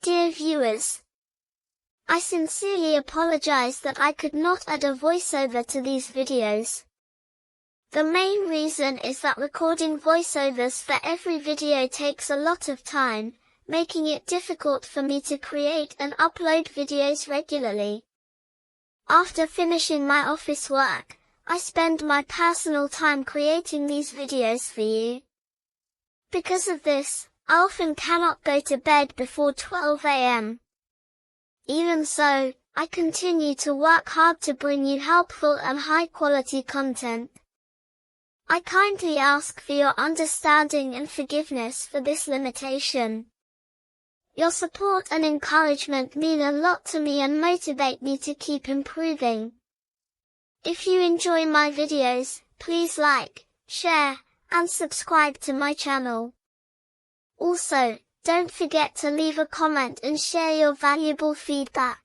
Dear viewers, I sincerely apologize that I could not add a voiceover to these videos. The main reason is that recording voiceovers for every video takes a lot of time, making it difficult for me to create and upload videos regularly. After finishing my office work, I spend my personal time creating these videos for you. Because of this, I often cannot go to bed before 12 a.m. Even so, I continue to work hard to bring you helpful and high-quality content. I kindly ask for your understanding and forgiveness for this limitation. Your support and encouragement mean a lot to me and motivate me to keep improving. If you enjoy my videos, please like, share, and subscribe to my channel. Also, don't forget to leave a comment and share your valuable feedback.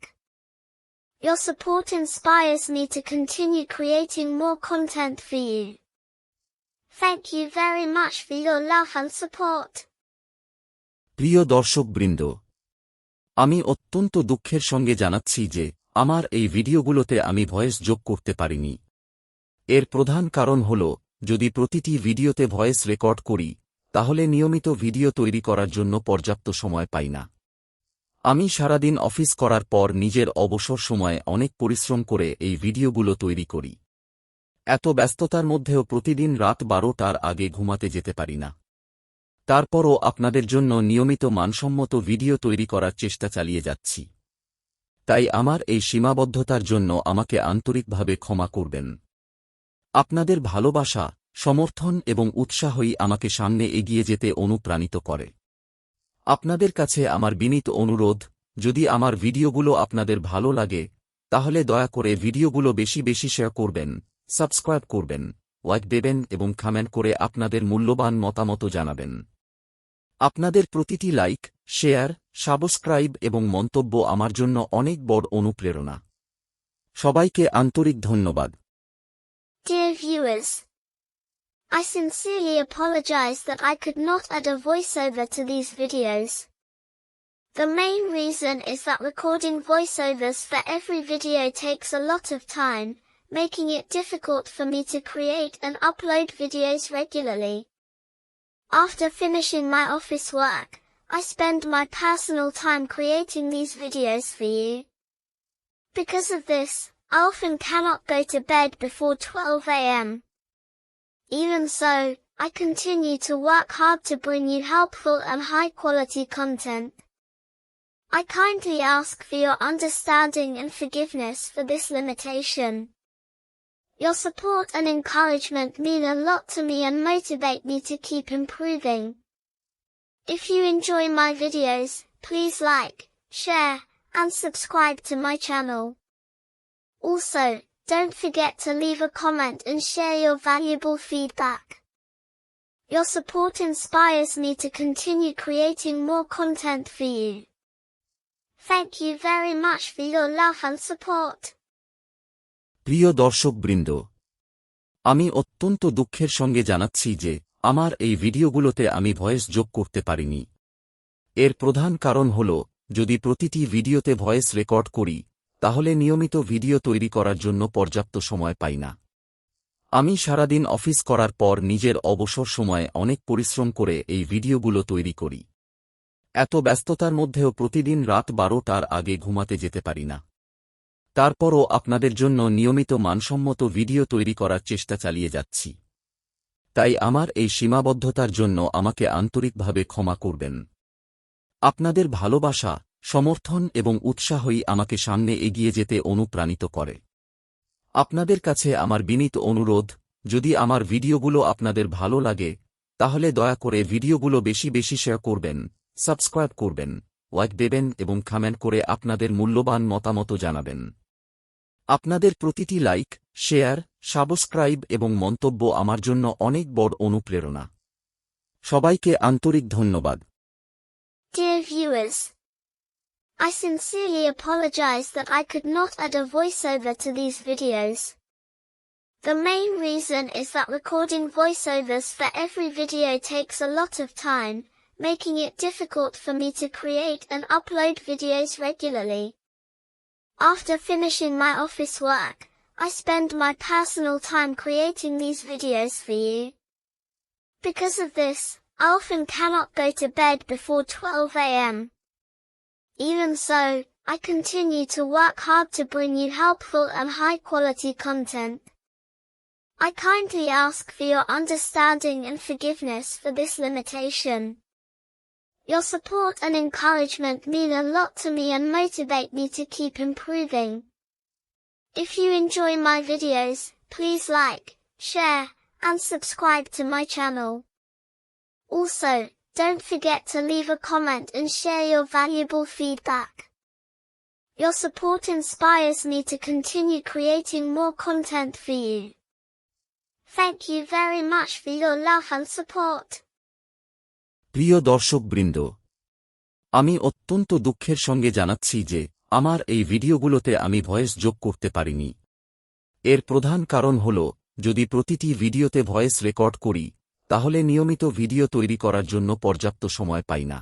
Your support inspires me to continue creating more content for you. Thank you very much for your love and support. প্রিয় দর্শকবৃন্দ, আমি অত্যন্ত দুঃখের সঙ্গে জানাচ্ছি যে আমার এই ভিডিওগুলোতে আমি ভয়েস যোগ করতে পারিনি। এর প্রধান কারণ হল, যদি প্রতিটি ভিডিওতে ভয়েস রেকর্ড করি, তাহলে নিয়মিত ভিডিও তৈরি করার জন্য পর্যাপ্ত সময় পাই না। আমি সারাদিন অফিস করার পর নিজের অবসর সময়ে অনেক পরিশ্রম করে এই ভিডিওগুলো তৈরি করি। এত ব্যস্ততার মধ্যেও প্রতিদিন রাত 12টার আগে ঘুমাতে যেতে পারি না। তারপরও আপনাদের জন্য নিয়মিত মানসম্মত ভিডিও তৈরি করার চেষ্টা চালিয়ে যাচ্ছি। তাই আমার এই সীমাবদ্ধতার জন্য আমাকে আন্তরিকভাবে ক্ষমা করবেন। আপনাদের ভালোবাসা, সমর্থন এবং উৎসাহই আমাকে সামনে এগিয়ে যেতে অনুপ্রাণিত করে। আপনাদের কাছে আমার বিনীত অনুরোধ, যদি আমার ভিডিওগুলো আপনাদের ভালো লাগে, তাহলে দয়া করে ভিডিওগুলো বেশি বেশি শেয়ার করবেন, সাবস্ক্রাইব করবেন, লাইক দেবেন এবং কমেন্ট করে আপনাদের মূল্যবান মতামত জানাবেন। আপনাদের প্রতিটি লাইক, শেয়ার, সাবস্ক্রাইব এবং মন্তব্য আমার জন্য অনেক বড় অনুপ্রেরণা। সবাইকে আন্তরিক ধন্যবাদ। Dear viewers, I sincerely apologize that I could not add a voiceover to these videos. The main reason is that recording voiceovers for every video takes a lot of time, making it difficult for me to create and upload videos regularly. After finishing my office work, I spend my personal time creating these videos for you. Because of this, I often cannot go to bed before 12 a.m. Even so, I continue to work hard to bring you helpful and high-quality content. I kindly ask for your understanding and forgiveness for this limitation. Your support and encouragement mean a lot to me and motivate me to keep improving. If you enjoy my videos, please like, share, and subscribe to my channel. Also, don't forget to leave a comment and share your valuable feedback. Your support inspires me to continue creating more content for you. Thank you very much for your love and support. প্রিয় দর্শকবৃন্দ, আমি অত্যন্ত দুঃখের সঙ্গে জানাচ্ছি যে আমার এই ভিডিওগুলোতে আমি ভয়েস যোগ করতে পারিনি। এর প্রধান কারণ হল, যদি প্রতিটি ভিডিওতে ভয়েস রেকর্ড করি, তাহলে নিয়মিত ভিডিও তৈরি করার জন্য পর্যাপ্ত সময় পাই না। আমি সারাদিন অফিস করার পর নিজের অবসর সময়ে অনেক পরিশ্রম করে এই ভিডিওগুলো তৈরি করি। এত ব্যস্ততার মধ্যেও প্রতিদিন রাত 12টার আগে ঘুমাতে যেতে পারি না। তারপরও আপনাদের জন্য নিয়মিত মানসম্মত ভিডিও তৈরি করার চেষ্টা চালিয়ে যাচ্ছি। তাই আমার এই সীমাবদ্ধতার জন্য আমাকে আন্তরিকভাবে ক্ষমা করবেন। আপনাদের ভালোবাসা, সমর্থন এবং উৎসাহই আমাকে সামনে এগিয়ে যেতে অনুপ্রাণিত করে। আপনাদের কাছে আমার বিনীত অনুরোধ, যদি আমার ভিডিওগুলো আপনাদের ভালো লাগে, তাহলে দয়া করে ভিডিওগুলো বেশি বেশি শেয়ার করবেন, সাবস্ক্রাইব করবেন, লাইক দেবেন এবং কমেন্ট করে আপনাদের মূল্যবান মতামত জানাবেন। আপনাদের প্রতিটি লাইক, শেয়ার, সাবস্ক্রাইব এবং মন্তব্য আমার জন্য অনেক বড় অনুপ্রেরণা। সবাইকে আন্তরিক ধন্যবাদ। Dear viewers, I sincerely apologize that I could not add a voiceover to these videos. The main reason is that recording voiceovers for every video takes a lot of time, making it difficult for me to create and upload videos regularly. After finishing my office work, I spend my personal time creating these videos for you. Because of this, I often cannot go to bed before 12 a.m. Even so, I continue to work hard to bring you helpful and high-quality content. I kindly ask for your understanding and forgiveness for this limitation. Your support and encouragement mean a lot to me and motivate me to keep improving. If you enjoy my videos, please like, share, and subscribe to my channel. Also, don't forget to leave a comment and share your valuable feedback. Your support inspires me to continue creating more content for you. Thank you very much for your love and support. প্রিয় দর্শকবৃন্দ, আমি অত্যন্ত দুঃখের সঙ্গে জানাচ্ছি যে আমার এই ভিডিওগুলোতে আমি ভয়েস যোগ করতে পারিনি। এর প্রধান কারণ হল, যদি প্রতিটি ভিডিওতে ভয়েস রেকর্ড করি, তাহলে নিয়মিত ভিডিও তৈরি করার জন্য পর্যাপ্ত সময় পাই না।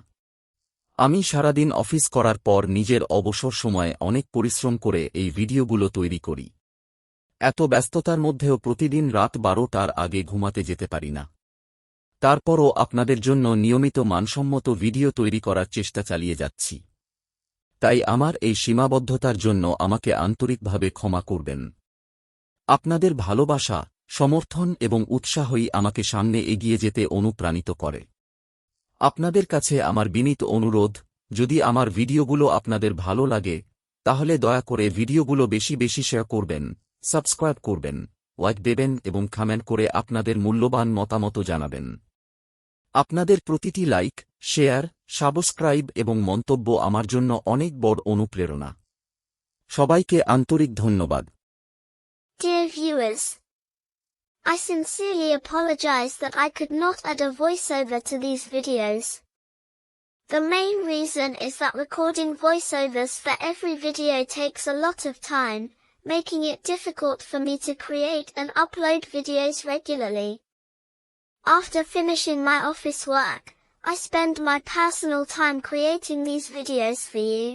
আমি সারাদিন অফিস করার পর নিজের অবসর সময়ে অনেক পরিশ্রম করে এই ভিডিওগুলো তৈরি করি। এত ব্যস্ততার মধ্যেও প্রতিদিন রাত 12টার আগে ঘুমাতে যেতে পারি না। তারপরও আপনাদের জন্য নিয়মিত মানসম্মত ভিডিও তৈরি করার চেষ্টা চালিয়ে যাচ্ছি। তাই আমার এই সীমাবদ্ধতার জন্য আমাকে আন্তরিকভাবে ক্ষমা করবেন। আপনাদের ভালোবাসা, সমর্থন এবং উৎসাহই আমাকে সামনে এগিয়ে যেতে অনুপ্রাণিত করে। আপনাদের কাছে আমার বিনীত অনুরোধ, যদি আমার ভিডিওগুলো আপনাদের ভালো লাগে, তাহলে দয়া করে ভিডিওগুলো বেশি বেশি শেয়ার করবেন, সাবস্ক্রাইব করবেন, লাইক দেবেন এবং কমেন্ট করে আপনাদের মূল্যবান মতামত জানাবেন। আপনাদের প্রতিটি লাইক, শেয়ার, সাবস্ক্রাইব এবং মন্তব্য আমার জন্য অনেক বড় অনুপ্রেরণা। সবাইকে আন্তরিক ধন্যবাদ। Dear viewers, I sincerely apologize that I could not add a voiceover to these videos. The main reason is that recording voiceovers for every video takes a lot of time, making it difficult for me to create and upload videos regularly. After finishing my office work, I spend my personal time creating these videos for you.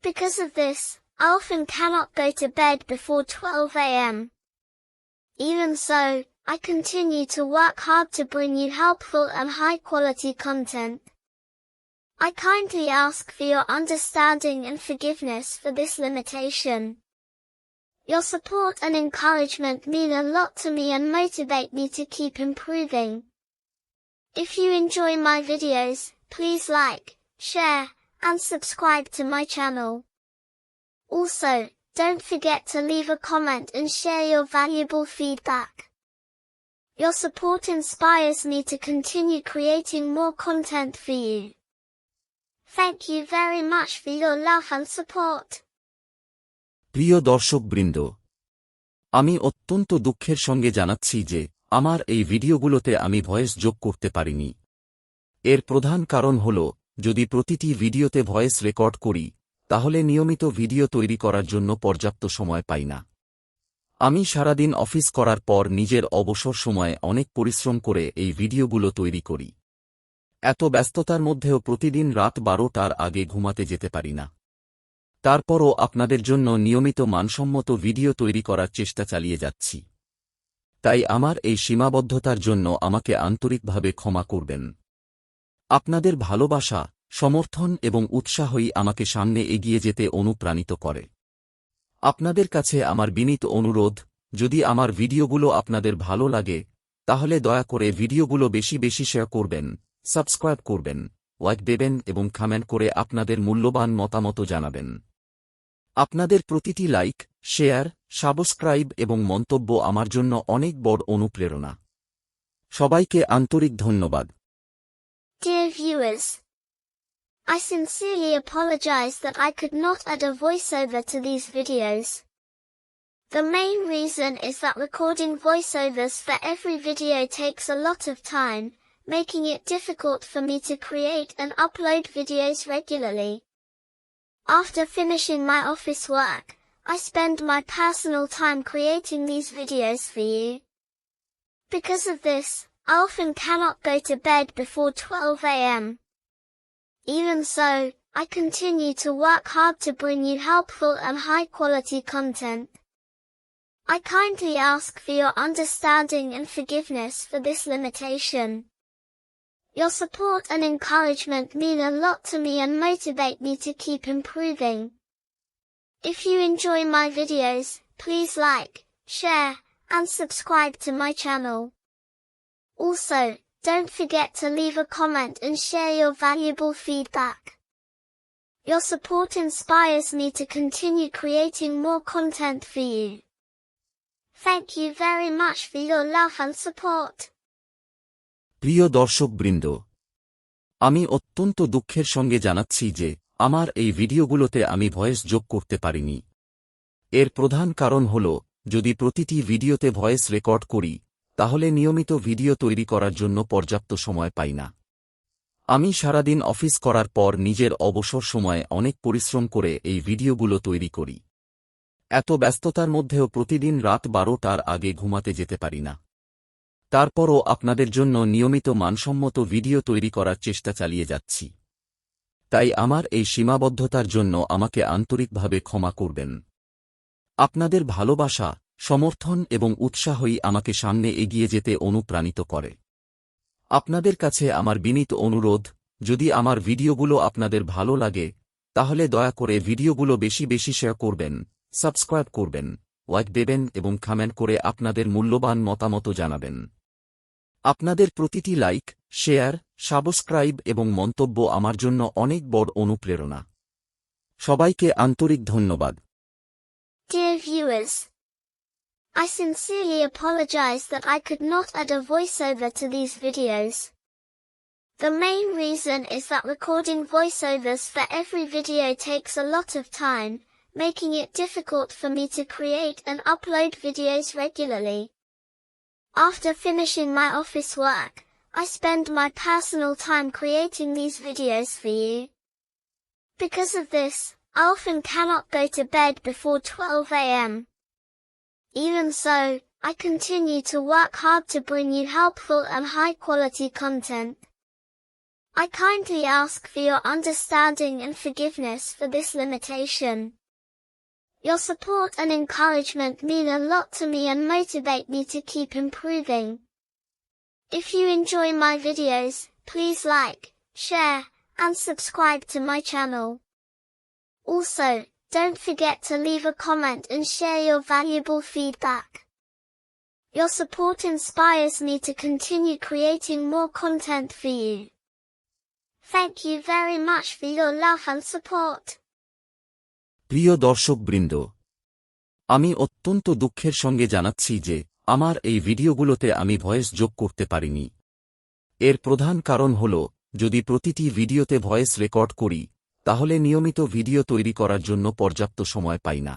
Because of this, I often cannot go to bed before 12 a.m. Even so, I continue to work hard to bring you helpful and high-quality content. I kindly ask for your understanding and forgiveness for this limitation. Your support and encouragement mean a lot to me and motivate me to keep improving. If you enjoy my videos, please like, share, and subscribe to my channel. Also, don't forget to leave a comment and share your valuable feedback. Your support inspires me to continue creating more content for you. Thank you very much for your love and support. প্রিয় দর্শকবৃন্দ, আমি অত্যন্ত দুঃখের সঙ্গে জানাচ্ছি যে আমার এই ভিডিওগুলোতে আমি ভয়েস যোগ করতে পারিনি। এর প্রধান কারণ হল, যদি প্রতিটি ভিডিওতে ভয়েস রেকর্ড করি, তাহলে নিয়মিত ভিডিও তৈরি করার জন্য পর্যাপ্ত সময় পাই না। আমি সারাদিন অফিস করার পর নিজের অবসর সময়ে অনেক পরিশ্রম করে এই ভিডিওগুলো তৈরি করি। এত ব্যস্ততার মধ্যেও প্রতিদিন রাত 12টার আগে ঘুমাতে যেতে পারি না। তারপরও আপনাদের জন্য নিয়মিত মানসম্মত ভিডিও তৈরি করার চেষ্টা চালিয়ে যাচ্ছি। তাই আমার এই সীমাবদ্ধতার জন্য আমাকে আন্তরিকভাবে ক্ষমা করবেন। আপনাদের ভালোবাসা, সমর্থন এবং উৎসাহই আমাকে সামনে এগিয়ে যেতে অনুপ্রাণিত করে। আপনাদের কাছে আমার বিনীত অনুরোধ, যদি আমার ভিডিওগুলো আপনাদের ভালো লাগে, তাহলে দয়া করে ভিডিওগুলো বেশি বেশি শেয়ার করবেন, সাবস্ক্রাইব করবেন, লাইক দেবেন এবং কমেন্ট করে আপনাদের মূল্যবান মতামত জানাবেন। আপনাদের প্রতিটি লাইক, শেয়ার, সাবস্ক্রাইব এবং মন্তব্য আমার জন্য অনেক বড় অনুপ্রেরণা। সবাইকে আন্তরিক ধন্যবাদ। Dear viewers, I sincerely apologize that I could not add a voiceover to these videos. The main reason is that recording voiceovers for every video takes a lot of time, making it difficult for me to create and upload videos regularly. After finishing my office work, I spend my personal time creating these videos for you. Because of this, I often cannot go to bed before 12 a.m. Even so, I continue to work hard to bring you helpful and high-quality content. I kindly ask for your understanding and forgiveness for this limitation. Your support and encouragement mean a lot to me and motivate me to keep improving. If you enjoy my videos, please like, share, and subscribe to my channel. Also, don't forget to leave a comment and share your valuable feedback. Your support inspires me to continue creating more content for you. Thank you very much for your love and support. প্রিয় দর্শকবৃন্দ, আমি অত্যন্ত দুঃখের সঙ্গে জানাচ্ছি যে আমার এই ভিডিওগুলোতে আমি ভয়েস যোগ করতে পারিনি। এর প্রধান কারণ হল, যদি প্রতিটি ভিডিওতে ভয়েস রেকর্ড করি, তাহলে নিয়মিত ভিডিও তৈরি করার জন্য পর্যাপ্ত সময় পাই না। আমি সারাদিন অফিস করার পর নিজের অবসর সময়ে অনেক পরিশ্রম করে এই ভিডিওগুলো তৈরি করি। এত ব্যস্ততার মধ্যেও প্রতিদিন রাত 12টার আগে ঘুমাতে যেতে পারি না। তারপরও আপনাদের জন্য নিয়মিত মানসম্মত ভিডিও তৈরি করার চেষ্টা চালিয়ে যাচ্ছি। তাই আমার এই সীমাবদ্ধতার জন্য আমাকে আন্তরিকভাবে ক্ষমা করবেন। আপনাদের ভালোবাসা, সমর্থন এবং উৎসাহই আমাকে সামনে এগিয়ে যেতে অনুপ্রাণিত করে। আপনাদের কাছে আমার বিনীত অনুরোধ, যদি আমার ভিডিওগুলো আপনাদের ভালো লাগে, তাহলে দয়া করে ভিডিওগুলো বেশি বেশি শেয়ার করবেন, সাবস্ক্রাইব করবেন, লাইক দেবেন এবং কমেন্ট করে আপনাদের মূল্যবান মতামত জানাবেন। আপনাদের প্রতিটি লাইক, শেয়ার, সাবস্ক্রাইব এবং মন্তব্য আমার জন্য অনেক বড় অনুপ্রেরণা। সবাইকে আন্তরিক ধন্যবাদ। Dear viewers, I sincerely apologize that I could not add a voiceover to these videos. The main reason is that recording voiceovers for every video takes a lot of time, making it difficult for me to create and upload videos regularly. After finishing my office work, I spend my personal time creating these videos for you. Because of this, I often cannot go to bed before 12 a.m. Even so, I continue to work hard to bring you helpful and high-quality content. I kindly ask for your understanding and forgiveness for this limitation. Your support and encouragement mean a lot to me and motivate me to keep improving. If you enjoy my videos, please like, share, and subscribe to my channel. Also, don't forget to leave a comment and share your valuable feedback. Your support inspires me to continue creating more content for you. Thank you very much for your love and support. প্রিয় দর্শকবৃন্দ, আমি অত্যন্ত দুঃখের সঙ্গে জানাচ্ছি যে আমার এই ভিডিওগুলোতে আমি ভয়েস যোগ করতে পারিনি। এর প্রধান কারণ হল, যদি প্রতিটি ভিডিওতে ভয়েস রেকর্ড করি, তাহলে নিয়মিত ভিডিও তৈরি করার জন্য পর্যাপ্ত সময় পাই না।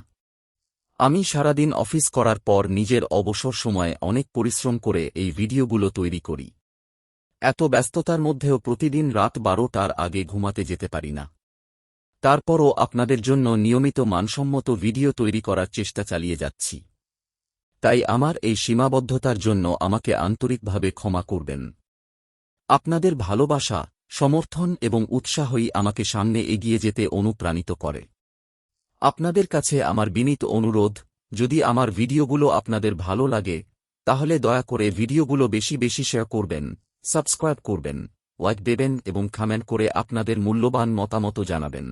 আমি সারাদিন অফিস করার পর নিজের অবসর সময়ে অনেক পরিশ্রম করে এই ভিডিওগুলো তৈরি করি। এত ব্যস্ততার মধ্যেও প্রতিদিন রাত 12টার আগে ঘুমাতে যেতে পারি না। তারপরও আপনাদের জন্য নিয়মিত মানসম্মত ভিডিও তৈরি করার চেষ্টা চালিয়ে যাচ্ছি। তাই আমার এই সীমাবদ্ধতার জন্য আমাকে আন্তরিকভাবে ক্ষমা করবেন। আপনাদের ভালোবাসা, সমর্থন এবং উৎসাহই আমাকে সামনে এগিয়ে যেতে অনুপ্রাণিত করে। আপনাদের কাছে আমার বিনীত অনুরোধ, যদি আমার ভিডিওগুলো আপনাদের ভালো লাগে, তাহলে দয়া করে ভিডিওগুলো বেশি বেশি শেয়ার করবেন, সাবস্ক্রাইব করবেন, লাইক দেবেন এবং কমেন্ট করে আপনাদের মূল্যবান মতামত জানাবেন।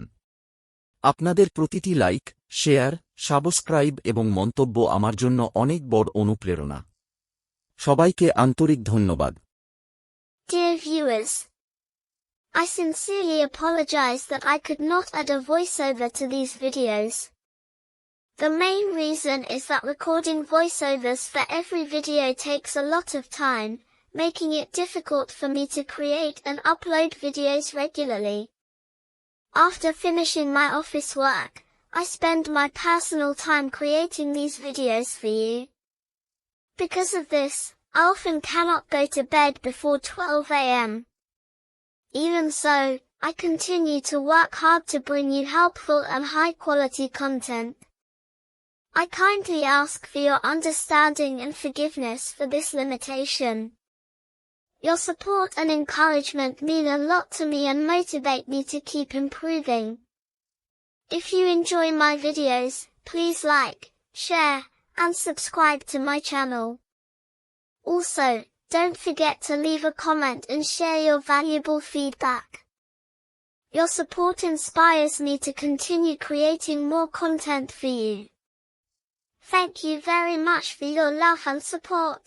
আপনাদের প্রতিটি লাইক, শেয়ার, সাবস্ক্রাইব এবং মন্তব্য আমার জন্য অনেক বড় অনুপ্রেরণা। সবাইকে আন্তরিক ধন্যবাদ। Dear viewers, I sincerely apologize that I could not add a voiceover to these videos. The main reason is that recording voiceovers for every video takes a lot of time, making it difficult for me to create and upload videos regularly. After finishing my office work, I spend my personal time creating these videos for you. Because of this, I often cannot go to bed before 12 a.m. Even so, I continue to work hard to bring you helpful and high-quality content. I kindly ask for your understanding and forgiveness for this limitation. Your support and encouragement mean a lot to me and motivate me to keep improving. If you enjoy my videos, please like, share, and subscribe to my channel. Also, don't forget to leave a comment and share your valuable feedback. Your support inspires me to continue creating more content for you. Thank you very much for your love and support.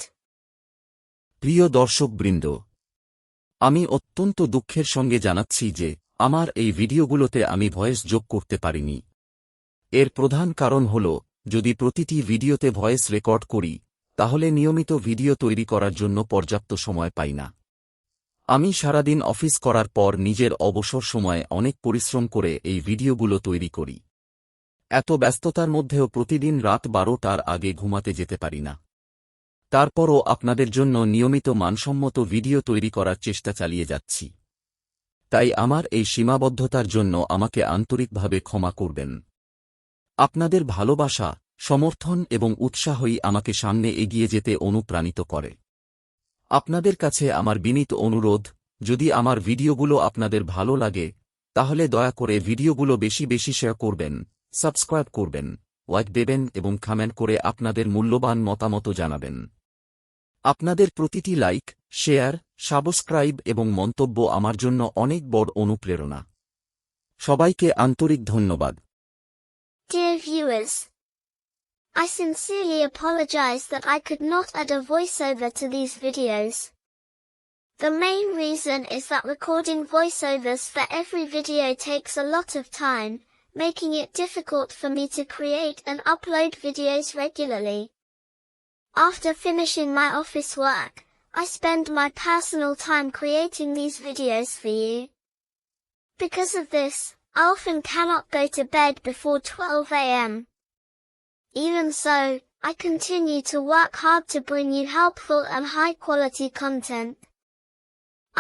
প্রিয় দর্শকবৃন্দ, আমি অত্যন্ত দুঃখের সঙ্গে জানাচ্ছি যে আমার এই ভিডিওগুলোতে আমি ভয়েস যোগ করতে পারিনি। এর প্রধান কারণ হল, যদি প্রতিটি ভিডিওতে ভয়েস রেকর্ড করি, তাহলে নিয়মিত ভিডিও তৈরি করার জন্য পর্যাপ্ত সময় পাই না। আমি সারাদিন অফিস করার পর নিজের অবসর সময়ে অনেক পরিশ্রম করে এই ভিডিওগুলো তৈরি করি। এত ব্যস্ততার মধ্যেও প্রতিদিন রাত 12টার আগে ঘুমাতে যেতে পারি না। তারপরও আপনাদের জন্য নিয়মিত মানসম্মত ভিডিও তৈরি করার চেষ্টা চালিয়ে যাচ্ছি। তাই আমার এই সীমাবদ্ধতার জন্য আমাকে আন্তরিকভাবে ক্ষমা করবেন। আপনাদের ভালোবাসা, সমর্থন এবং উৎসাহই আমাকে সামনে এগিয়ে যেতে অনুপ্রাণিত করে। আপনাদের কাছে আমার বিনীত অনুরোধ, যদি আমার ভিডিওগুলো আপনাদের ভালো লাগে, তাহলে দয়া করে ভিডিওগুলো বেশি বেশি শেয়ার করবেন, সাবস্ক্রাইব করবেন, লাইক দেবেন এবং কমেন্ট করে আপনাদের মূল্যবান মতামত জানাবেন। আপনাদের প্রতিটি লাইক, শেয়ার, সাবস্ক্রাইব এবং মন্তব্য আমার জন্য অনেক বড় অনুপ্রেরণা। সবাইকে আন্তরিক ধন্যবাদ। Dear viewers, I sincerely apologize that I could not add a voiceover to these videos. The main reason is that recording voiceovers for every video takes a lot of time, making it difficult for me to create and upload videos regularly. After finishing my office work, I spend my personal time creating these videos for you. Because of this, I often cannot go to bed before 12 a.m. Even so, I continue to work hard to bring you helpful and high-quality content.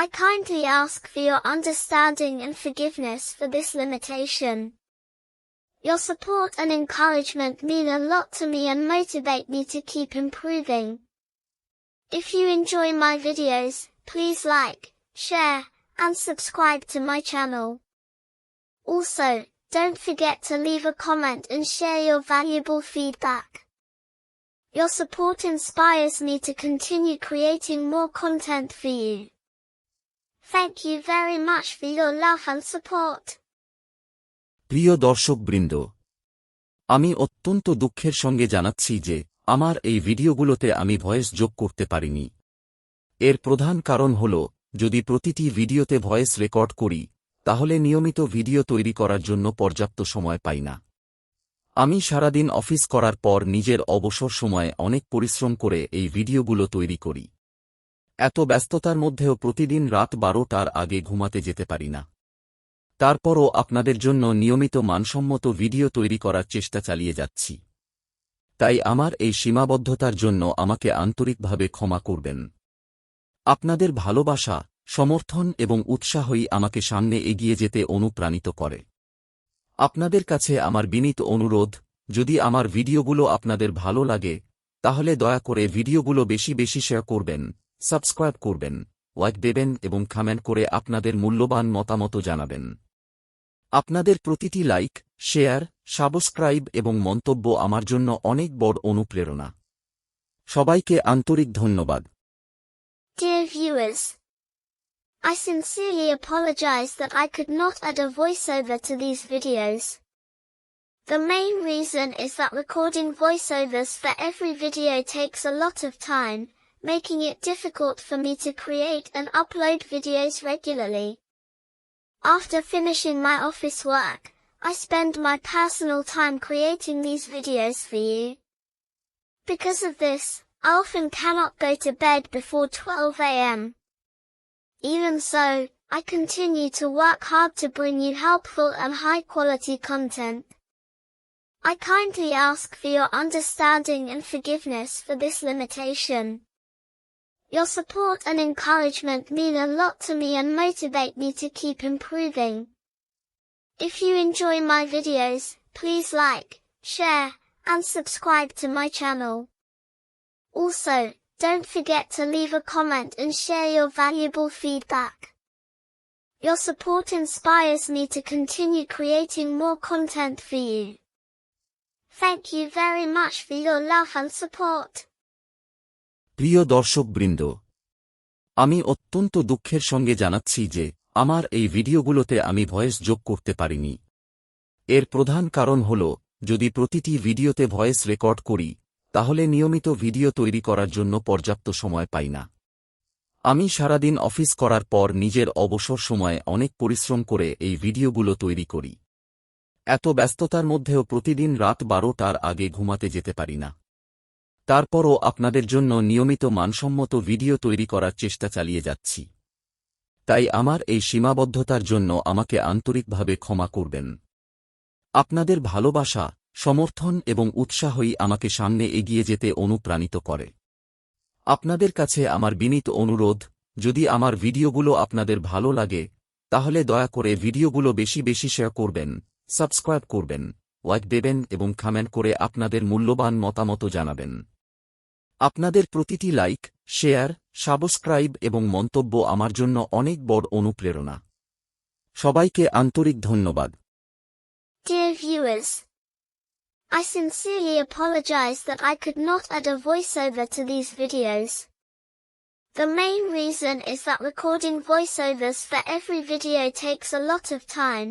I kindly ask for your understanding and forgiveness for this limitation. Your support and encouragement mean a lot to me and motivate me to keep improving. If you enjoy my videos, please like, share, and subscribe to my channel. Also, don't forget to leave a comment and share your valuable feedback. Your support inspires me to continue creating more content for you. Thank you very much for your love and support. প্রিয় দর্শকবৃন্দ, আমি অত্যন্ত দুঃখের সঙ্গে জানাচ্ছি যে আমার এই ভিডিওগুলোতে আমি ভয়েস যোগ করতে পারিনি। এর প্রধান কারণ হল, যদি প্রতিটি ভিডিওতে ভয়েস রেকর্ড করি, তাহলে নিয়মিত ভিডিও তৈরি করার জন্য পর্যাপ্ত সময় পাই না। আমি সারাদিন অফিস করার পর নিজের অবসর সময়ে অনেক পরিশ্রম করে এই ভিডিওগুলো তৈরি করি। এত ব্যস্ততার মধ্যেও প্রতিদিন রাত 12টার আগে ঘুমাতে যেতে পারি না। তারপরও আপনাদের জন্য নিয়মিত মানসম্মত ভিডিও তৈরি করার চেষ্টা চালিয়ে যাচ্ছি। তাই আমার এই সীমাবদ্ধতার জন্য আমাকে আন্তরিকভাবে ক্ষমা করবেন। আপনাদের ভালোবাসা, সমর্থন এবং উৎসাহই আমাকে সামনে এগিয়ে যেতে অনুপ্রাণিত করে। আপনাদের কাছে আমার বিনীত অনুরোধ, যদি আমার ভিডিওগুলো আপনাদের ভালো লাগে, তাহলে দয়া করে ভিডিওগুলো বেশি বেশি শেয়ার করবেন, সাবস্ক্রাইব করবেন, লাইক দেবেন এবং কমেন্ট করে আপনাদের মূল্যবান মতামত জানাবেন। আপনাদের প্রতিটি লাইক, শেয়ার, সাবস্ক্রাইব এবং মন্তব্য আমার জন্য অনেক বড় অনুপ্রেরণা। সবাইকে আন্তরিক ধন্যবাদ। Dear viewers, I sincerely apologize that I could not add a voiceover to these videos. The main reason is that recording voiceovers for every video takes a lot of time, making it difficult for me to create and upload videos regularly. After finishing my office work, I spend my personal time creating these videos for you. Because of this, I often cannot go to bed before 12 a.m. Even so, I continue to work hard to bring you helpful and high-quality content. I kindly ask for your understanding and forgiveness for this limitation. Your support and encouragement mean a lot to me and motivate me to keep improving. If you enjoy my videos, please like, share, and subscribe to my channel. Also, don't forget to leave a comment and share your valuable feedback. Your support inspires me to continue creating more content for you. Thank you very much for your love and support. প্রিয় দর্শকবৃন্দ, আমি অত্যন্ত দুঃখের সঙ্গে জানাচ্ছি যে আমার এই ভিডিওগুলোতে আমি ভয়েস যোগ করতে পারিনি। এর প্রধান কারণ হল, যদি প্রতিটি ভিডিওতে ভয়েস রেকর্ড করি তাহলে নিয়মিত ভিডিও তৈরি করার জন্য পর্যাপ্ত সময় পাই না। আমি সারাদিন অফিস করার পর নিজের অবসর সময়ে অনেক পরিশ্রম করে এই ভিডিওগুলো তৈরি করি। এত ব্যস্ততার মধ্যেও প্রতিদিন রাত 12টার আগে ঘুমাতে যেতে পারি না। তারপরও আপনাদের জন্য নিয়মিত মানসম্মত ভিডিও তৈরি করার চেষ্টা চালিয়ে যাচ্ছি। তাই আমার এই সীমাবদ্ধতার জন্য আমাকে আন্তরিকভাবে ক্ষমা করবেন। আপনাদের ভালোবাসা, সমর্থন এবং উৎসাহই আমাকে সামনে এগিয়ে যেতে অনুপ্রাণিত করে। আপনাদের কাছে আমার বিনীত অনুরোধ, যদি আমার ভিডিওগুলো আপনাদের ভালো লাগে তাহলে দয়া করে ভিডিওগুলো বেশি বেশি শেয়ার করবেন, সাবস্ক্রাইব করবেন, লাইক দেবেন এবং কমেন্ট করে আপনাদের মূল্যবান মতামত জানাবেন। আপনাদের প্রতিটি লাইক, শেয়ার, সাবস্ক্রাইব এবং মন্তব্য আমার জন্য অনেক বড় অনুপ্রেরণা। সবাইকে আন্তরিক ধন্যবাদ। Dear viewers, I sincerely apologize that I could not add a voiceover to these videos. The main reason is that recording voiceovers for every video takes a lot of time,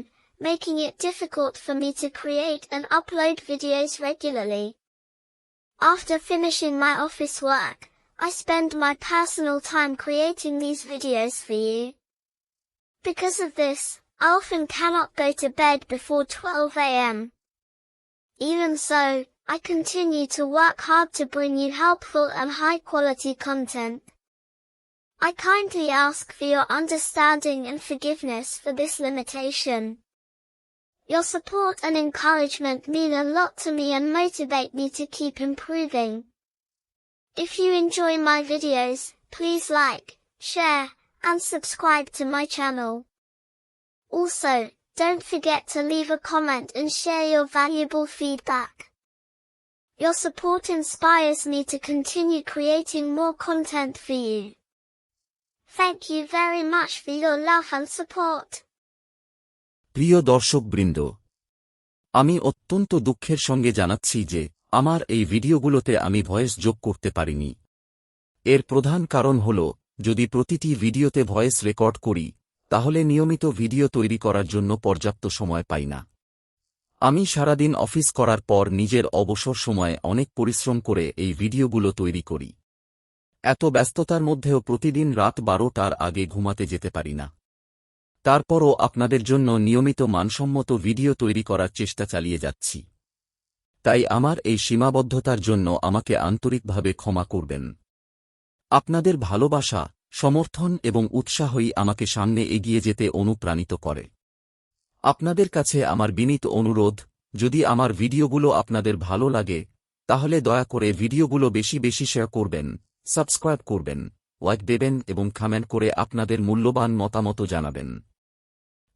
making it difficult for me to create and upload videos regularly. After finishing my office work, I spend my personal time creating these videos for you. Because of this, I often cannot go to bed before 12 a.m. Even so, I continue to work hard to bring you helpful and high-quality content. I kindly ask for your understanding and forgiveness for this limitation. Your support and encouragement mean a lot to me and motivate me to keep improving. If you enjoy my videos, please like, share, and subscribe to my channel. Also, don't forget to leave a comment and share your valuable feedback. Your support inspires me to continue creating more content for you. Thank you very much for your love and support. প্রিয় দর্শকবৃন্দ, আমি অত্যন্ত দুঃখের সঙ্গে জানাচ্ছি যে আমার এই ভিডিওগুলোতে আমি ভয়েস যোগ করতে পারিনি। এর প্রধান কারণ হল, যদি প্রতিটি ভিডিওতে ভয়েস রেকর্ড করি তাহলে নিয়মিত ভিডিও তৈরি করার জন্য পর্যাপ্ত সময় পাই না। আমি সারাদিন অফিস করার পর নিজের অবসর সময়ে অনেক পরিশ্রম করে এই ভিডিওগুলো তৈরি করি। এত ব্যস্ততার মধ্যেও প্রতিদিন রাত 12টার আগে ঘুমাতে যেতে পারি না। তারপরও আপনাদের জন্য নিয়মিত মানসম্মত ভিডিও তৈরি করার চেষ্টা চালিয়ে যাচ্ছি। তাই আমার এই সীমাবদ্ধতার জন্য আমাকে আন্তরিকভাবে ক্ষমা করবেন। আপনাদের ভালোবাসা, সমর্থন এবং উৎসাহই আমাকে সামনে এগিয়ে যেতে অনুপ্রাণিত করে। আপনাদের কাছে আমার বিনীত অনুরোধ, যদি আমার ভিডিওগুলো আপনাদের ভালো লাগে তাহলে দয়া করে ভিডিওগুলো বেশি বেশি শেয়ার করবেন, সাবস্ক্রাইব করবেন, লাইক দেবেন এবং কমেন্ট করে আপনাদের মূল্যবান মতামত জানাবেন।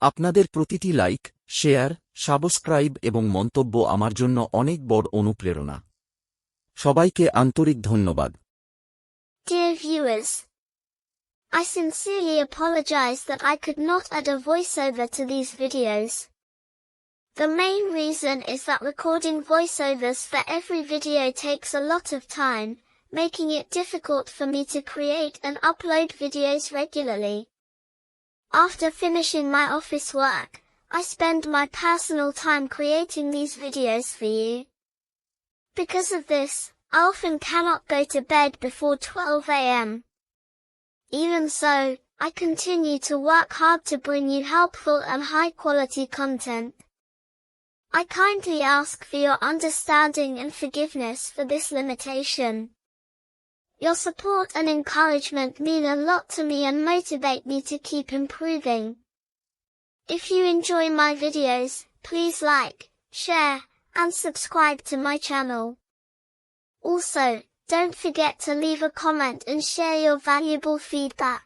আপনাদের প্রতিটি লাইক, শেয়ার, সাবস্ক্রাইব এবং মন্তব্য আমার জন্য অনেক বড় অনুপ্রেরণা। সবাইকে আন্তরিক ধন্যবাদ। Dear viewers, I sincerely apologize that I could not add a voiceover to these videos. The main reason is that recording voiceovers for every video takes a lot of time, making it difficult for me to create and upload videos regularly. After finishing my office work, I spend my personal time creating these videos for you. Because of this, I often cannot go to bed before 12 a.m. Even so, I continue to work hard to bring you helpful and high-quality content. I kindly ask for your understanding and forgiveness for this limitation. Your support and encouragement mean a lot to me and motivate me to keep improving. If you enjoy my videos, please like, share, and subscribe to my channel. Also, don't forget to leave a comment and share your valuable feedback.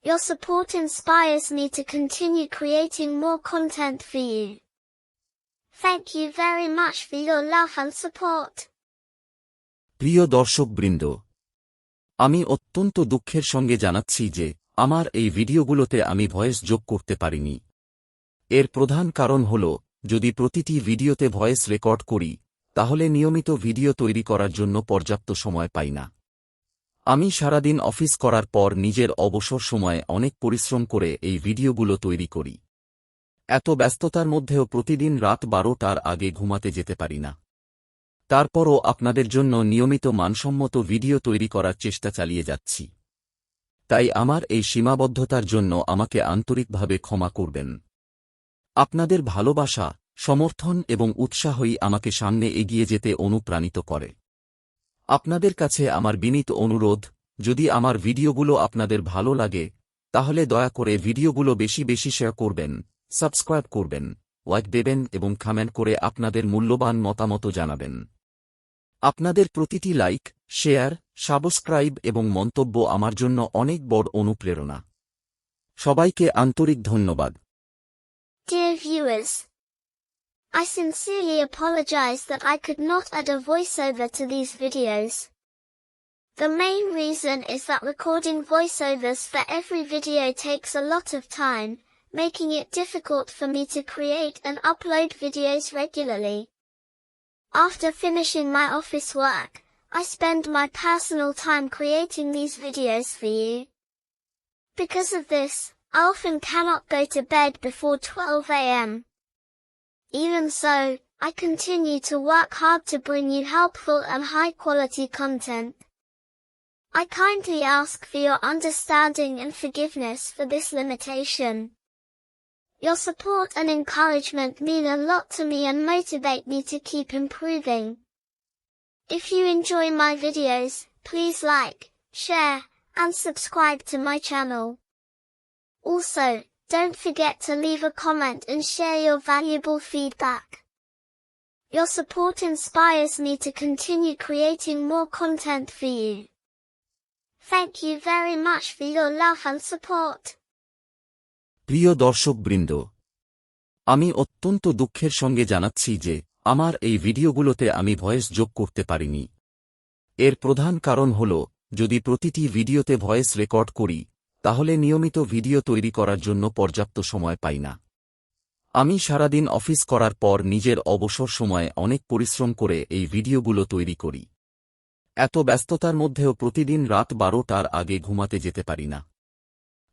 Your support inspires me to continue creating more content for you. Thank you very much for your love and support. প্রিয় দর্শকবৃন্দ, আমি অত্যন্ত দুঃখের সঙ্গে জানাচ্ছি যে আমার এই ভিডিওগুলোতে আমি ভয়েস যোগ করতে পারিনি। এর প্রধান কারণ হল, যদি প্রতিটি ভিডিওতে ভয়েস রেকর্ড করি তাহলে নিয়মিত ভিডিও তৈরি করার জন্য পর্যাপ্ত সময় পাই না। আমি সারাদিন অফিস করার পর নিজের অবসর সময়ে অনেক পরিশ্রম করে এই ভিডিওগুলো তৈরি করি। এত ব্যস্ততার মধ্যেও প্রতিদিন রাত 12টার আগে ঘুমাতে যেতে পারি না। তারপরও আপনাদের জন্য নিয়মিত মানসম্মত ভিডিও তৈরি করার চেষ্টা চালিয়ে যাচ্ছি। তাই আমার এই সীমাবদ্ধতার জন্য আমাকে আন্তরিকভাবে ক্ষমা করবেন। আপনাদের ভালোবাসা, সমর্থন এবং উৎসাহই আমাকে সামনে এগিয়ে যেতে অনুপ্রাণিত করে। আপনাদের কাছে আমার বিনীত অনুরোধ, যদি আমার ভিডিওগুলো আপনাদের ভালো লাগে তাহলে দয়া করে ভিডিওগুলো বেশি বেশি শেয়ার করবেন, সাবস্ক্রাইব করবেন, লাইক দেবেন এবং কমেন্ট করে আপনাদের মূল্যবান মতামত জানাবেন। আপনাদের প্রতিটি লাইক, শেয়ার, সাবস্ক্রাইব এবং মন্তব্য আমার জন্য অনেক বড় অনুপ্রেরণা। সবাইকে আন্তরিক ধন্যবাদ। Dear viewers, I sincerely apologize that I could not add a voiceover to these videos. The main reason is that recording voiceovers for every video takes a lot of time, making it difficult for me to create and upload videos regularly. After finishing my office work, I spend my personal time creating these videos for you. Because of this, I often cannot go to bed before 12 a.m. Even so, I continue to work hard to bring you helpful and high-quality content. I kindly ask for your understanding and forgiveness for this limitation. Your support and encouragement mean a lot to me and motivate me to keep improving. If you enjoy my videos, please like, share, and subscribe to my channel. Also, don't forget to leave a comment and share your valuable feedback. Your support inspires me to continue creating more content for you. Thank you very much for your love and support. প্রিয় দর্শকবৃন্দ, আমি অত্যন্ত দুঃখের সঙ্গে জানাচ্ছি যে আমার এই ভিডিওগুলোতে আমি ভয়েস যোগ করতে পারিনি। এর প্রধান কারণ হল, যদি প্রতিটি ভিডিওতে ভয়েস রেকর্ড করি তাহলে নিয়মিত ভিডিও তৈরি করার জন্য পর্যাপ্ত সময় পাই না। আমি সারাদিন অফিস করার পর নিজের অবসর সময়ে অনেক পরিশ্রম করে এই ভিডিওগুলো তৈরি করি। এত ব্যস্ততার মধ্যেও প্রতিদিন রাত 12টার আগে ঘুমাতে যেতে পারি না।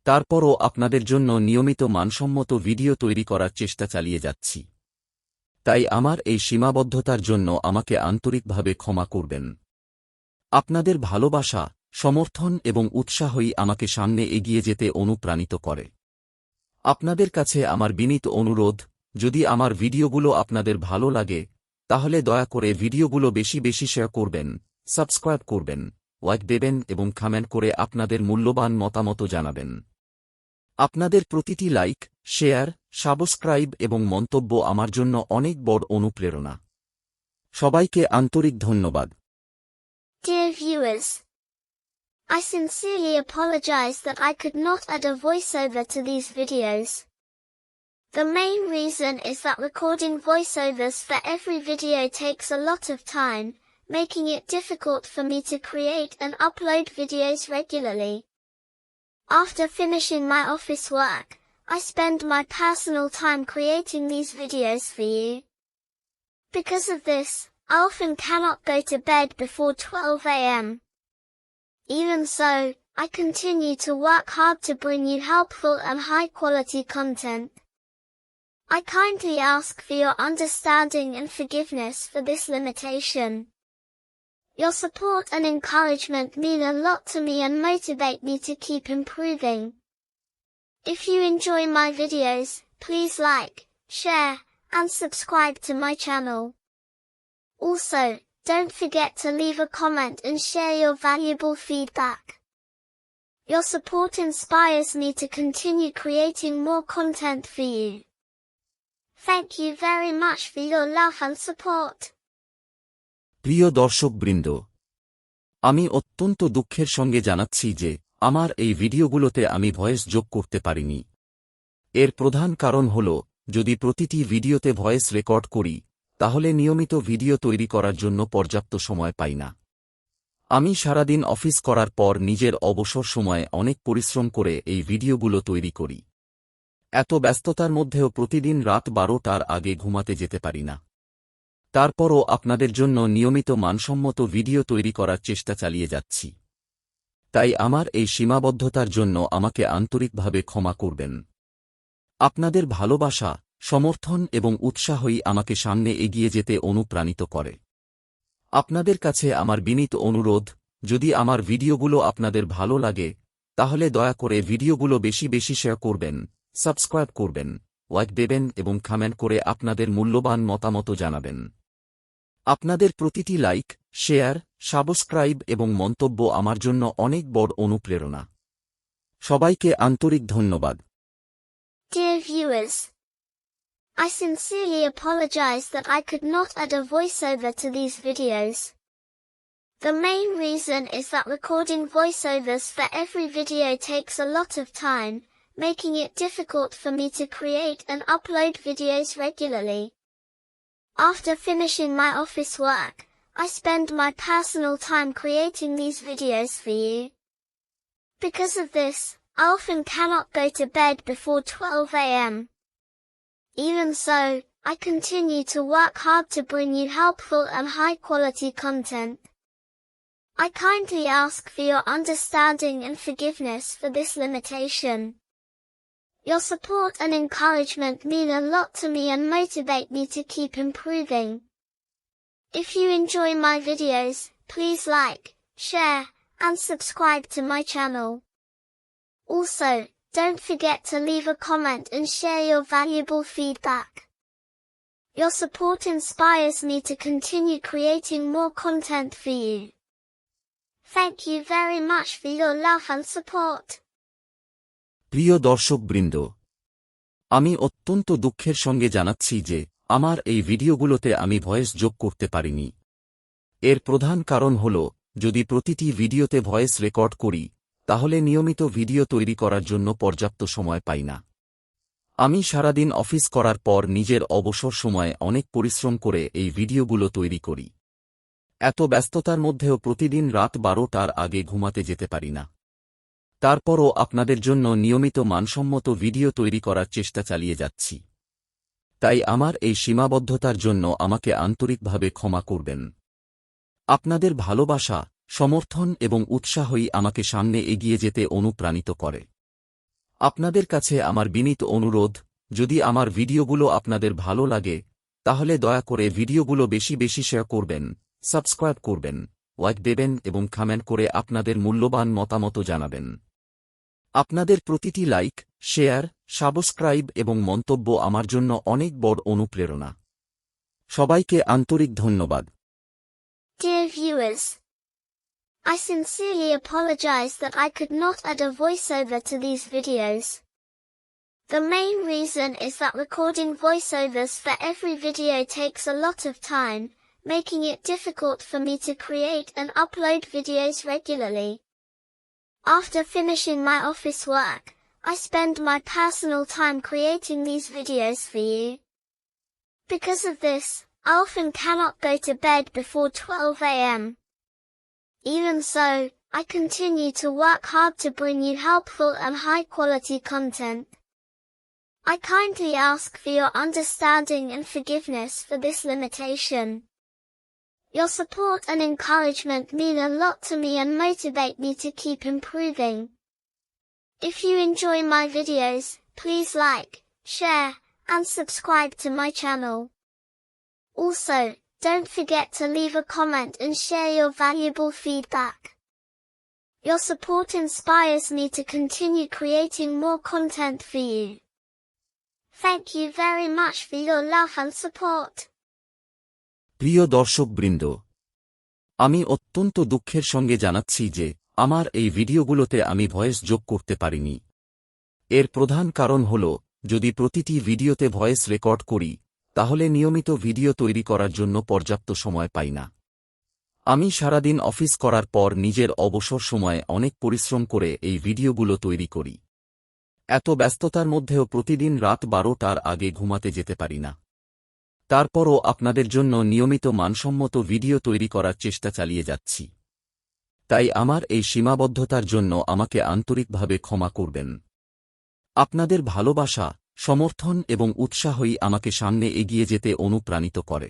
তারপরও আপনাদের জন্য নিয়মিত মানসম্মত ভিডিও তৈরি করার চেষ্টা চালিয়ে যাচ্ছি। তাই আমার এই সীমাবদ্ধতার জন্য আমাকে আন্তরিকভাবে ক্ষমা করবেন। আপনাদের ভালোবাসা, সমর্থন এবং উৎসাহই আমাকে সামনে এগিয়ে যেতে অনুপ্রাণিত করে। আপনাদের কাছে আমার বিনীত অনুরোধ, যদি আমার ভিডিওগুলো আপনাদের ভালো লাগে তাহলে দয়া করে ভিডিওগুলো বেশি বেশি শেয়ার করবেন, সাবস্ক্রাইব করবেন, লাইক দেবেন এবং কমেন্ট করে আপনাদের মূল্যবান মতামত জানাবেন। আপনাদের প্রতিটি লাইক, শেয়ার, সাবস্ক্রাইব এবং মন্তব্য আমার জন্য অনেক বড় অনুপ্রেরণা। সবাইকে আন্তরিক ধন্যবাদ। Dear viewers, I sincerely apologize that I could not add a voiceover to these videos. The main reason is that recording voiceovers for every video takes a lot of time, making it difficult for me to create and upload videos regularly. After finishing my office work, I spend my personal time creating these videos for you. Because of this, I often cannot go to bed before 12 a.m. Even so, I continue to work hard to bring you helpful and high-quality content. I kindly ask for your understanding and forgiveness for this limitation. Your support and encouragement mean a lot to me and motivate me to keep improving. If you enjoy my videos, please like, share, and subscribe to my channel. Also, don't forget to leave a comment and share your valuable feedback. Your support inspires me to continue creating more content for you. Thank you very much for your love and support. প্রিয় দর্শকবৃন্দ, আমি অত্যন্ত দুঃখের সঙ্গে জানাচ্ছি যে আমার এই ভিডিওগুলোতে আমি ভয়েস যোগ করতে পারিনি। এর প্রধান কারণ হল, যদি প্রতিটি ভিডিওতে ভয়েস রেকর্ড করি তাহলে নিয়মিত ভিডিও তৈরি করার জন্য পর্যাপ্ত সময় পাই না। আমি সারাদিন অফিস করার পর নিজের অবসর সময়ে অনেক পরিশ্রম করে এই ভিডিওগুলো তৈরি করি। এত ব্যস্ততার মধ্যেও প্রতিদিন রাত 12টার আগে ঘুমাতে যেতে পারি না। তারপরও আপনাদের জন্য নিয়মিত মানসম্মত ভিডিও তৈরি করার চেষ্টা চালিয়ে যাচ্ছি। তাই আমার এই সীমাবদ্ধতার জন্য আমাকে আন্তরিকভাবে ক্ষমা করবেন। আপনাদের ভালোবাসা, সমর্থন এবং উৎসাহই আমাকে সামনে এগিয়ে যেতে অনুপ্রাণিত করে। আপনাদের কাছে আমার বিনীত অনুরোধ, যদি আমার ভিডিওগুলো আপনাদের ভালো লাগে তাহলে দয়া করে ভিডিওগুলো বেশি বেশি শেয়ার করবেন, সাবস্ক্রাইব করবেন, লাইক দেবেন এবং কমেন্ট করে আপনাদের মূল্যবান মতামত জানাবেন। আপনাদের প্রতিটি লাইক, শেয়ার, সাবস্ক্রাইব এবং মন্তব্য আমার জন্য অনেক বড় অনুপ্রেরণা। সবাইকে আন্তরিক ধন্যবাদ। Dear viewers, I sincerely apologize that I could not add a voiceover to these videos. The main reason is that recording voiceovers for every video takes a lot of time, making it difficult for me to create and upload videos regularly. After finishing my office work, I spend my personal time creating these videos for you. Because of this, I often cannot go to bed before 12 a.m. Even so, I continue to work hard to bring you helpful and high-quality content. I kindly ask for your understanding and forgiveness for this limitation. Your support and encouragement mean a lot to me and motivate me to keep improving. If you enjoy my videos, please like, share, and subscribe to my channel. Also, don't forget to leave a comment and share your valuable feedback. Your support inspires me to continue creating more content for you. Thank you very much for your love and support. প্রিয় দর্শকবৃন্দ, আমি অত্যন্ত দুঃখের সঙ্গে জানাচ্ছি যে আমার এই ভিডিওগুলোতে আমি ভয়েস যোগ করতে পারিনি। এর প্রধান কারণ হল, যদি প্রতিটি ভিডিওতে ভয়েস রেকর্ড করি তাহলে নিয়মিত ভিডিও তৈরি করার জন্য পর্যাপ্ত সময় পাই না। আমি সারাদিন অফিস করার পর নিজের অবসর সময়ে অনেক পরিশ্রম করে এই ভিডিওগুলো তৈরি করি। এত ব্যস্ততার মধ্যেও প্রতিদিন রাত 12টার আগে ঘুমাতে যেতে পারি না। তারপরও আপনাদের জন্য নিয়মিত মানসম্মত ভিডিও তৈরি করার চেষ্টা চালিয়ে যাচ্ছি। তাই আমার এই সীমাবদ্ধতার জন্য আমাকে আন্তরিকভাবে ক্ষমা করবেন। আপনাদের ভালোবাসা, সমর্থন এবং উৎসাহই আমাকে সামনে এগিয়ে যেতে অনুপ্রাণিত করে। আপনাদের কাছে আমার বিনীত অনুরোধ, যদি আমার ভিডিওগুলো আপনাদের ভালো লাগে তাহলে দয়া করে ভিডিওগুলো বেশি বেশি শেয়ার করবেন, সাবস্ক্রাইব করবেন, লাইক দেবেন এবং কমেন্ট করে আপনাদের মূল্যবান মতামত জানাবেন। আপনাদের প্রতিটি লাইক, শেয়ার, সাবস্ক্রাইব এবং মন্তব্য আমার জন্য অনেক বড় অনুপ্রেরণা। সবাইকে আন্তরিক ধন্যবাদ। Dear viewers, I sincerely apologize that I could not add a voiceover to these videos. The main reason is that recording voiceovers for every video takes a lot of time, making it difficult for me to create and upload videos regularly. After finishing my office work, I spend my personal time creating these videos for you. Because of this, I often cannot go to bed before 12 a.m. Even so, I continue to work hard to bring you helpful and high-quality content. I kindly ask for your understanding and forgiveness for this limitation. Your support and encouragement mean a lot to me and motivate me to keep improving. If you enjoy my videos, please like, share, and subscribe to my channel. Also, don't forget to leave a comment and share your valuable feedback. Your support inspires me to continue creating more content for you. Thank you very much for your love and support. প্রিয় দর্শকবৃন্দ, আমি অত্যন্ত দুঃখের সঙ্গে জানাচ্ছি যে আমার এই ভিডিওগুলোতে আমি ভয়েস যোগ করতে পারিনি। এর প্রধান কারণ হল, যদি প্রতিটি ভিডিওতে ভয়েস রেকর্ড করি তাহলে নিয়মিত ভিডিও তৈরি করার জন্য পর্যাপ্ত সময় পাই না। আমি সারাদিন অফিস করার পর নিজের অবসর সময়ে অনেক পরিশ্রম করে এই ভিডিওগুলো তৈরি করি। এত ব্যস্ততার মধ্যেও প্রতিদিন রাত 12টার আগে ঘুমাতে যেতে পারি না। তারপরও আপনাদের জন্য নিয়মিত মানসম্মত ভিডিও তৈরি করার চেষ্টা চালিয়ে যাচ্ছি। তাই আমার এই সীমাবদ্ধতার জন্য আমাকে আন্তরিকভাবে ক্ষমা করবেন। আপনাদের ভালোবাসা, সমর্থন এবং উৎসাহই আমাকে সামনে এগিয়ে যেতে অনুপ্রাণিত করে।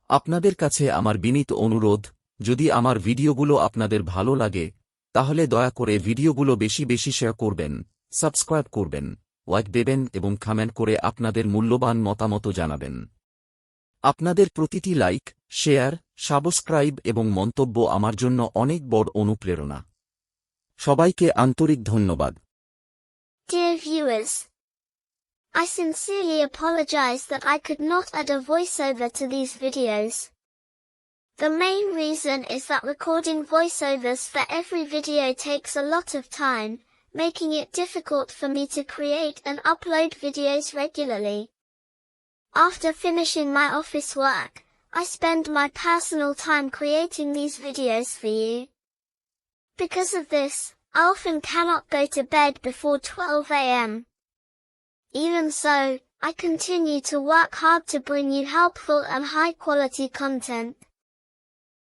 আপনাদের কাছে আমার বিনীত অনুরোধ, যদি আমার ভিডিওগুলো আপনাদের ভালো লাগে তাহলে দয়া করে ভিডিওগুলো বেশি বেশি শেয়ার করবেন, সাবস্ক্রাইব করবেন, লাইক দেবেন এবং কমেন্ট করে আপনাদের মূল্যবান মতামত জানাবেন। আপনাদের প্রতিটি লাইক, শেয়ার, সাবস্ক্রাইব এবং মন্তব্য আমার জন্য অনেক বড় অনুপ্রেরণা। সবাইকে আন্তরিক ধন্যবাদ। Dear viewers, I sincerely apologize that I could not add a voiceover to these videos. The main reason is that recording voiceovers for every video takes a lot of time, making it difficult for me to create and upload videos regularly. After finishing my office work, I spend my personal time creating these videos for you. Because of this, I often cannot go to bed before 12 a.m. Even so, I continue to work hard to bring you helpful and high-quality content.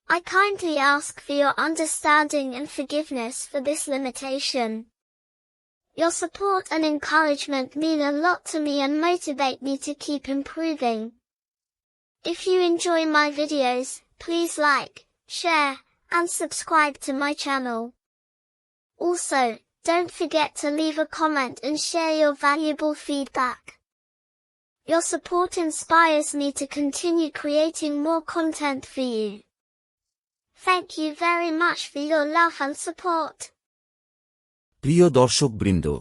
I kindly ask for your understanding and forgiveness for this limitation. Your support and encouragement mean a lot to me and motivate me to keep improving. If you enjoy my videos, please like, share, and subscribe to my channel. Also, don't forget to leave a comment and share your valuable feedback. Your support inspires me to continue creating more content for you. Thank you very much for your love and support. প্রিয় দর্শকবৃন্দ,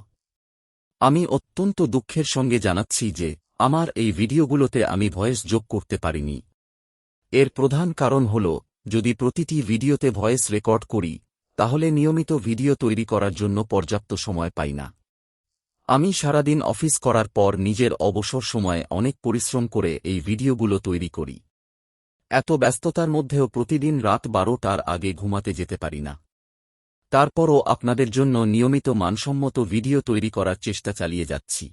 আমি অত্যন্ত দুঃখের সঙ্গে জানাচ্ছি যে আমার এই ভিডিওগুলোতে আমি ভয়েস যোগ করতে পারিনি। এর প্রধান কারণ হল, যদি প্রতিটি ভিডিওতে ভয়েস রেকর্ড করি তাহলে নিয়মিত ভিডিও তৈরি করার জন্য পর্যাপ্ত সময় পাই না। আমি সারাদিন অফিস করার পর নিজের অবসর সময়ে অনেক পরিশ্রম করে এই ভিডিওগুলো তৈরি করি। এত ব্যস্ততার মধ্যেও প্রতিদিন রাত 12টার আগে ঘুমাতে যেতে পারি না। তারপরও আপনাদের জন্য নিয়মিত মানসম্মত ভিডিও তৈরি করার চেষ্টা চালিয়ে যাচ্ছি।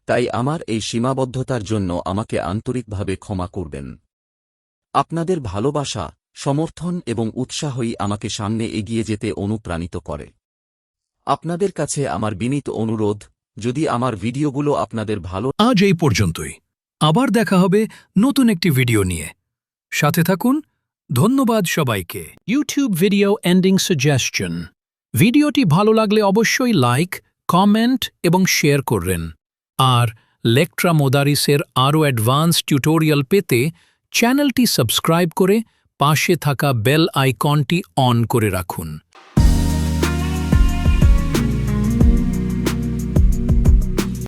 তাই আমার এই সীমাবদ্ধতার জন্য আমাকে আন্তরিকভাবে ক্ষমা করবেন। আপনাদের ভালোবাসা, সমর্থন এবং উৎসাহই আমাকে সামনে এগিয়ে যেতে অনুপ্রাণিত করে। আপনাদের কাছে আমার বিনীত অনুরোধ, যদি আমার ভিডিওগুলো আপনাদের ভালো আজ এই পর্যন্তই। আবার দেখা হবে নতুন একটি ভিডিও নিয়ে। সাথে থাকুন। ধন্যবাদ সবাইকে। YouTube video ending suggestion. ভিডিওটি ভালো লাগলে অবশ্যই লাইক, কমেন্ট এবং শেয়ার করবেন। আর লেকট্রা মোদারিসের আরও অ্যাডভান্স টিউটোরিয়াল পেতে চ্যানেলটি সাবস্ক্রাইব করে পাশে থাকা বেল আইকনটি অন করে রাখুন।